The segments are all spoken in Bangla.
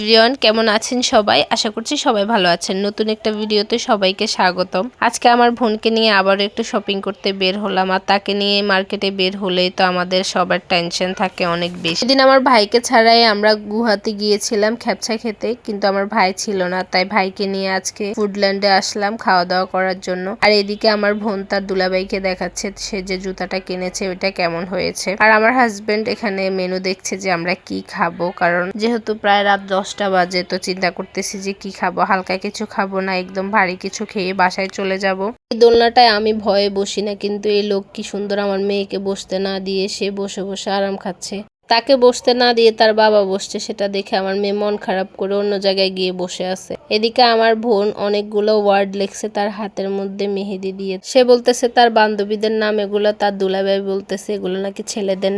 এভরিওয়ান, কেমন আছেন সবাই? আশা করছি সবাই ভালো আছেন। নতুন একটা ভিডিওতে সবাইকে স্বাগতম। আজকে আমার বোনকে নিয়ে আবার একটু শপিং করতে বের হলাম, আর তাকে নিয়ে মার্কেটে বের হলেই তো আমাদের সবার টেনশন থাকে অনেক বেশি। সেদিন আমার ভাইকে ছাড়াই আমরা গুয়াহাটি গিয়েছিলাম খ্যাপসা খেতে, কিন্তু আমার ভাই ছিল না, তাই ভাইকে নিয়ে আজকে ফুডল্যান্ডে আসলাম খাওয়া দাওয়া করার জন্য। আর এদিকে আমার বোন তার দুলাভাইকে দেখাচ্ছে সে যে জুতাটা কিনেছে ওইটা কেমন হয়েছে। আর আমার হাজবেন্ড এখানে মেনু দেখছে যে আমরা কি খাবো, কারণ যেহেতু প্রায় রাত 10টা বাজে, তো চিন্তা করতেছি যে কি খাবো। হালকা কিছু খাবো না, একদম ভারী কিছু খেয়ে বাসায় চলে যাব। এই দোলনাটায় আমি ভয়ে বসি না, কিন্তু এই লোক কি সুন্দর আমার মেয়েকে বসতে না দিয়ে সে বসে বসে আরাম খাচ্ছে। তাকে বসতে না দিয়ে তার বাবা বসছে, সেটা দেখে আমার মেয়ে মন খারাপ করে অন্য জায়গায় গিয়ে বসে আছে। এদিকে আমার বোন অনেকগুলো ওয়ার্ড লিখছে তার হাতের মধ্যে মেহেদি দিয়ে। সে বলতেছে তার বান্ধবীদের নাম এগুলো, তার দুলাভাই বলতেছে এগুলো নাকি ছেলেদের।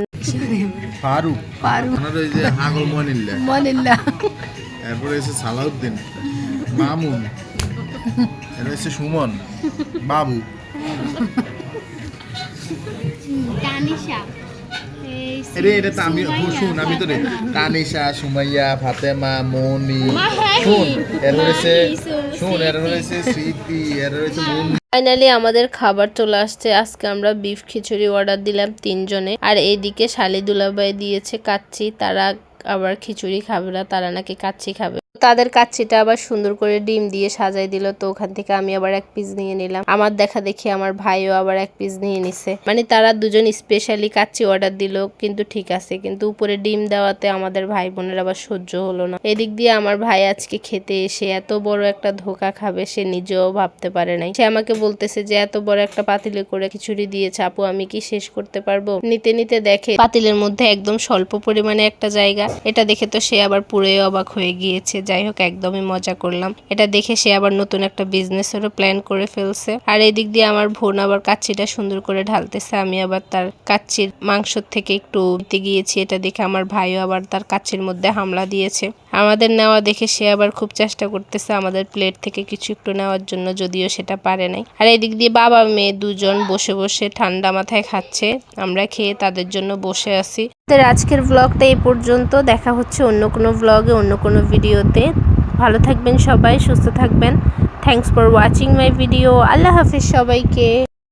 ফারুক, ওই যে হাগল মনিল্লা, এরপরে এসে সালাউদ্দিন, মামুন, এর হচ্ছে সুমন, বাবু, তানিশা, এটা তো আমি শুন, আমি তো তানিশা, সুমাইয়া, ফাতেমা, মনি, শুন, এর হচ্ছে স্মৃতি, এর হচ্ছে মুন। ফাইনালি আমাদের খাবার চলে আসছে। আজকে আমরা বিফ খিচুড়ি অর্ডার দিলাম 3 জনে। আর এইদিকে শালি দুলাভাই দিয়েছে কাচ্চি, তারা আবার খিচুড়ি খাবে না, তারা নাকি কাচ্চি খাবে। তাদের কাচ্চিটা আবার সুন্দর করে ডিম দিয়ে সাজাই দিল, তো ওখান থেকে আমি আবার এক পিস নিয়ে নিলাম। আমার দেখা দেখি আমার ভাইও আবার এক পিস নিয়ে নিছে। মানে তারা দুজন স্পেশালি কাচ্চি অর্ডার দিল, কিন্তু ঠিক আছে, কিন্তু উপরে ডিম দেওয়াতে আমাদের ভাই বোনের আবার সহ্য হলো না। এদিক দিয়ে আমার ভাই আজকে খেতে এসে এত বড় একটা ধোকা খাবে সে নিজেও ভাবতে পারে নাই। সে আমাকে বলতেছে যে এত বড় একটা পাতিলে করে খিচুড়ি দিয়েছে আপু, আমি কি শেষ করতে পারবো? নিতে নিতে দেখে পাতিলের মধ্যে একদম স্বল্প পরিমাণে একটা জায়গা। এটা দেখে তো সে আবার পুরোই অবাক হয়ে গিয়েছে। যাই হোক, একদমই মজা করলাম। এটা দেখে সে আবার নতুন একটা বিজনেসেরও প্ল্যান করে ফেলছে। আর এদিক দিয়ে আমার বোন আবার কাচ্চিটা সুন্দর করে ঢালতেছে, আমি আবার তার কাচ্চির মাংস থেকে একটু দিতে গিয়েছি। এটা দেখে আমার ভাইও আবার তার কাচ্চির মধ্যে হামলা দিয়েছে। আমাদের নেওয়া দেখে সে আবার খুব চেষ্টা করতেছে আমাদের প্লেট থেকে কিছু একটু নেওয়ার জন্য, যদিও সেটা পারে নাই। আর এদিক দিয়ে বাবা মেয়ে দুজন বসে বসে ঠান্ডা মাথায় খাচ্ছে, আমরা খেয়ে তাদের জন্য বসে আছি। আজকের ব্লগটা এই পর্যন্ত। দেখা হচ্ছে অন্য কোনো ব্লগে, অন্য কোনো ভিডিওতে। ভালো থাকবেন সবাই, সুস্থ থাকবেন। Thanks for watching my video. আল্লাহ হাফিজ সবাইকে।